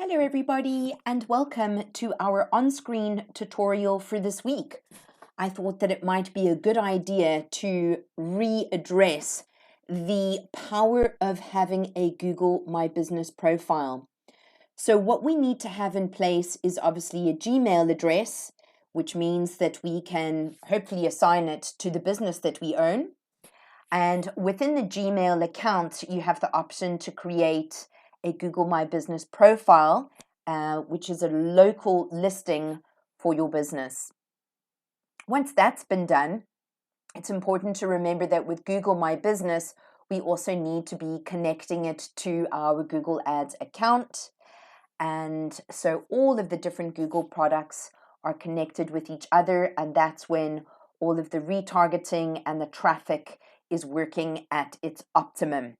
Hello everybody and welcome to our on-screen tutorial for this week. I thought that it might be a good idea to readdress the power of having a Google My Business profile. So what we need to have in place is obviously a Gmail address, which means that we can hopefully assign it to the business that we own. And within the Gmail account, you have the option to create a Google My Business profile, which is a local listing for your business. Once that's been done, it's important to remember that with Google My Business, we also need to be connecting it to our Google Ads account. And so all of the different Google products are connected with each other, and that's when all of the retargeting and the traffic is working at its optimum.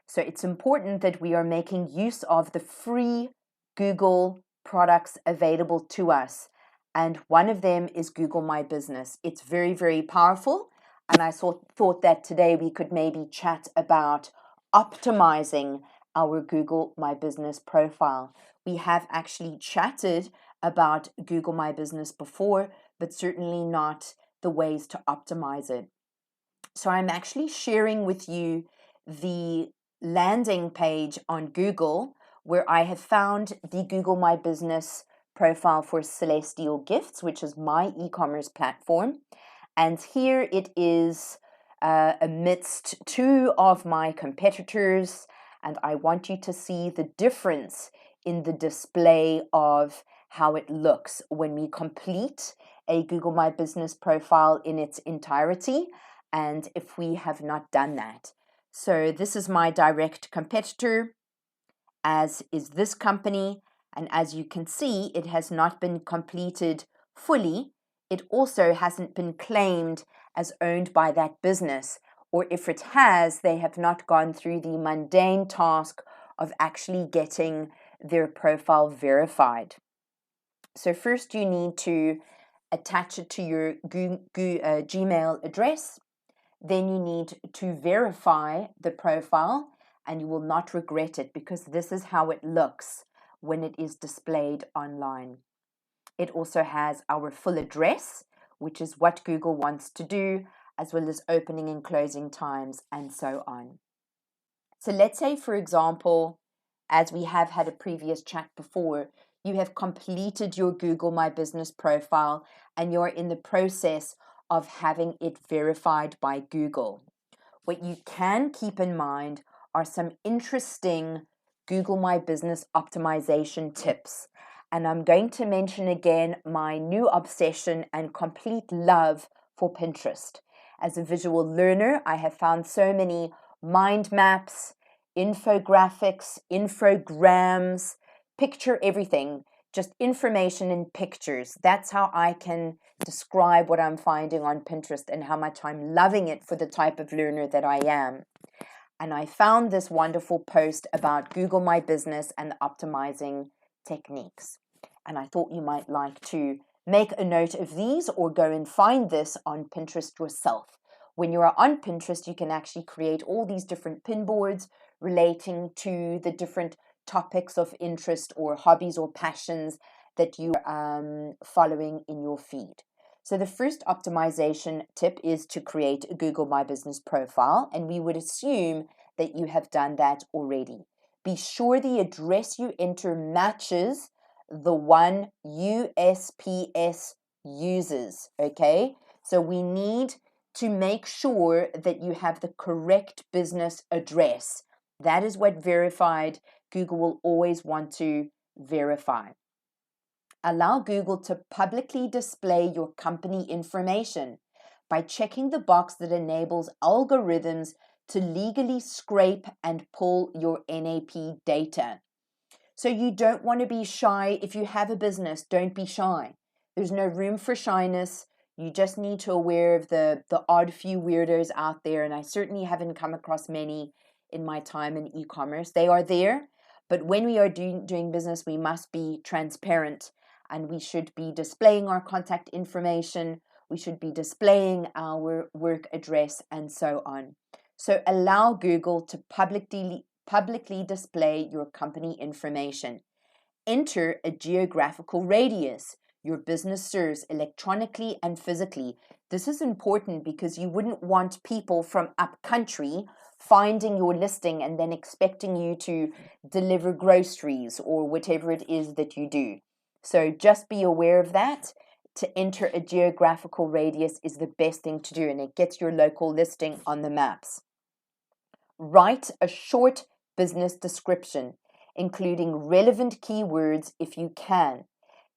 So it's important that we are making use of the free Google products available to us. And one of them is Google My Business. It's very, very powerful. And I thought that today we could maybe chat about optimizing our Google My Business profile. We have actually chatted about Google My Business before, but certainly not the ways to optimize it. So I'm actually sharing with you the landing page on Google where I have found the Google My Business profile for Celestial Gifts, which is my e-commerce platform. And here it is amidst two of my competitors. And I want you to see the difference in the display of how it looks when we complete a Google My Business profile in its entirety, and if we have not done that. So this is my direct competitor, as is this company, and as you can see, it has not been completed fully. It also hasn't been claimed as owned by that business, or if it has, they have not gone through the mundane task of actually getting their profile verified. So first you need to attach it to your Gmail address. Then you need to verify the profile, and you will not regret it because this is how it looks when it is displayed online. It also has our full address, which is what Google wants to do, as well as opening and closing times and so on. So let's say, for example, as we have had a previous chat before, you have completed your Google My Business profile and you're in the process of having it verified by Google. What you can keep in mind are some interesting Google My Business optimization tips. And I'm going to mention again my new obsession and complete love for Pinterest. As a visual learner, I have found so many mind maps, infographics, infograms, picture everything, just information in pictures. That's how I can describe what I'm finding on Pinterest and how much I'm loving it for the type of learner that I am. And I found this wonderful post about Google My Business and optimizing techniques. And I thought you might like to make a note of these or go and find this on Pinterest yourself. When you are on Pinterest, you can actually create all these different pin boards relating to the different topics of interest or hobbies or passions that you are following in your feed. So the first optimization tip is to create a Google My Business profile, and we would assume that you have done that already. Be sure the address you enter matches the one USPS uses, okay? So we need to make sure that you have the correct business address. That is what verified Google will always want to verify. Allow Google to publicly display your company information by checking the box that enables algorithms to legally scrape and pull your NAP data. So you don't want to be shy. If you have a business, don't be shy. There's no room for shyness. You just need to aware of the odd few weirdos out there, and I certainly haven't come across many in my time in e-commerce. They are there, but when we are doing business, we must be transparent, and we should be displaying our contact information. We should be displaying our work address and so on. So allow Google to publicly display your company information. enter a geographical radius your business serves electronically and physically. This is important because you wouldn't want people from up country finding your listing and then expecting you to deliver groceries or whatever it is that you do. So just be aware of that. To enter a geographical radius is the best thing to do, and it gets your local listing on the maps. Write a short business description, including relevant keywords if you can.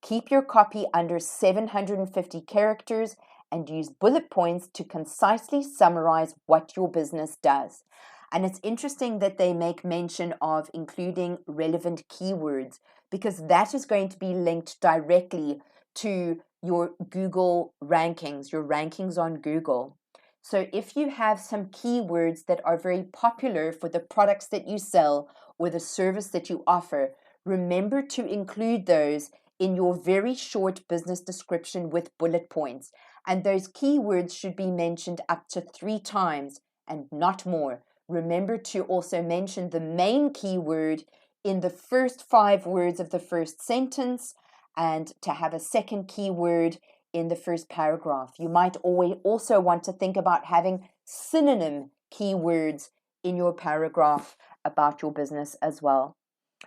Keep your copy under 750 characters and use bullet points to concisely summarize what your business does. And it's interesting that they make mention of including relevant keywords, because that is going to be linked directly to your Google rankings, your rankings on Google. So if you have some keywords that are very popular for the products that you sell or the service that you offer, remember to include those in your very short business description with bullet points. And those keywords should be mentioned up to 3 times and not more. Remember to also mention the main keyword in the first 5 words of the first sentence, and to have a second keyword in the first paragraph. You might also want to think about having synonym keywords in your paragraph about your business as well.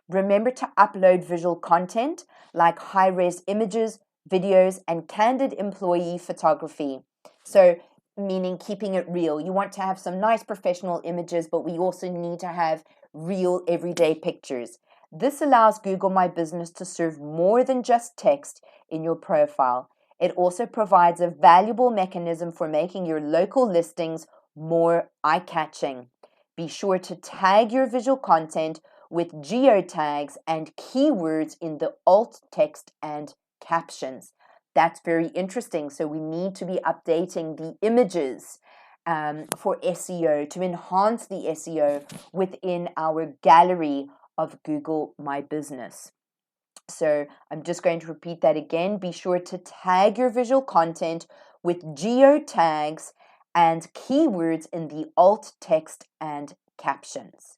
Remember to upload visual content like high-res images, videos, and candid employee photography. So, meaning keeping it real. You want to have some nice professional images, but we also need to have real everyday pictures. This allows Google My Business to serve more than just text in your profile. It also provides a valuable mechanism for making your local listings more eye-catching. Be sure to tag your visual content with geotags and keywords in the alt text and captions. That's very interesting. So we need to be updating the images for SEO, to enhance the SEO within our gallery of Google My Business. So I'm just going to repeat that again. Be sure to tag your visual content with geotags and keywords in the alt text and captions.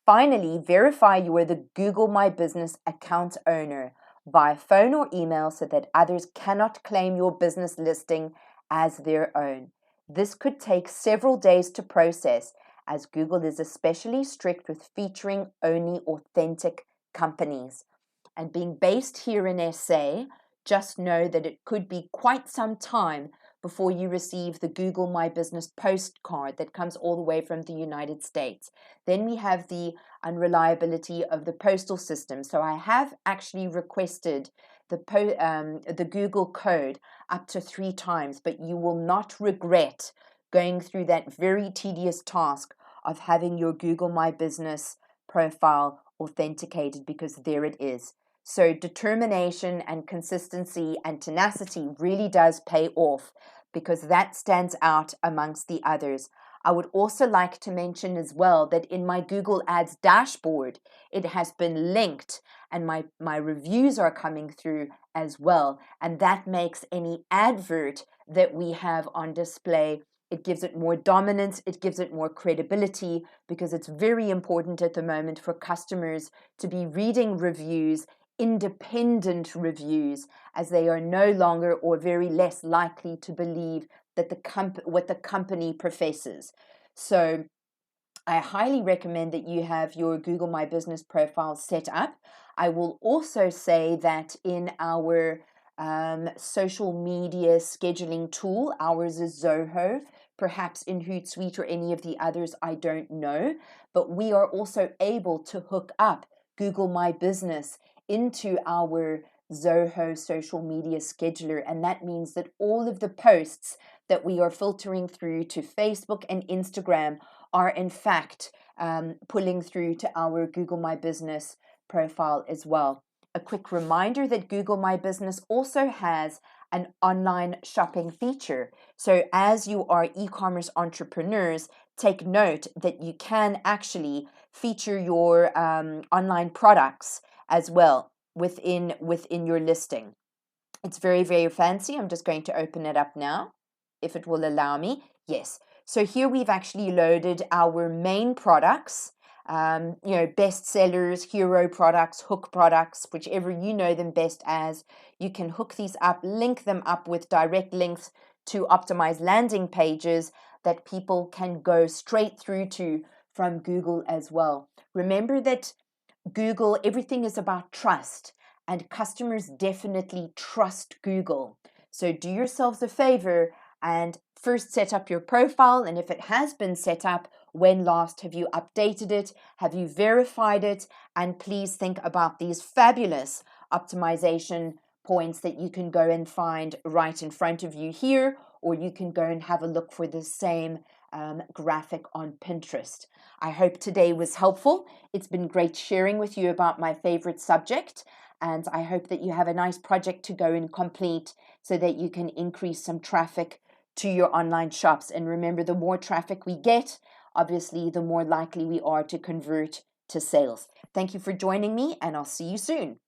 Finally, verify you are the Google My Business account owner by phone or email so that others cannot claim your business listing as their own. This could take several days to process, as Google is especially strict with featuring only authentic companies. And being based here in SA, just know that it could be quite some time before you receive the Google My Business postcard that comes all the way from the United States. Then we have the unreliability of the postal system. So I have actually requested the Google code up to 3 times, but you will not regret going through that very tedious task of having your Google My Business profile authenticated, because there it is. So determination and consistency and tenacity really does pay off, because that stands out amongst the others. I would also like to mention as well that in my Google Ads dashboard, it has been linked, and my reviews are coming through as well. And that makes any advert that we have on display, it gives it more dominance, it gives it more credibility, because it's very important at the moment for customers to be reading reviews, independent reviews, as they are no longer or very less likely to believe that what the company professes. So I highly recommend that you have your Google My Business profile set up. I will also say that in our social media scheduling tool, ours is Zoho, perhaps in Hootsuite or any of the others, I don't know, but we are also able to hook up Google My Business into our Zoho social media scheduler, and that means that all of the posts that we are filtering through to Facebook and Instagram are in fact pulling through to our Google My Business profile as well. A quick reminder that Google My Business also has an online shopping feature. So as you are e-commerce entrepreneurs, take note that you can actually feature your online products as well within your listing. It's very, very fancy. I'm just going to open it up now, if it will allow me. Yes. So here we've actually loaded our main products best sellers, hero products, hook products, whichever you know them best as. You can hook these up, link them up with direct links to optimized landing pages that people can go straight through to from Google as well. Remember that Google, everything is about trust, and customers definitely trust Google. So do yourselves a favor and first set up your profile. And if it has been set up, when last have you updated it? Have you verified it? And please think about these fabulous optimization points that you can go and find right in front of you here, or you can go and have a look for the same graphic on Pinterest. I hope today was helpful. It's been great sharing with you about my favorite subject, and I hope that you have a nice project to go and complete so that you can increase some traffic to your online shops. And remember, the more traffic we get, obviously, the more likely we are to convert to sales. Thank you for joining me, and I'll see you soon.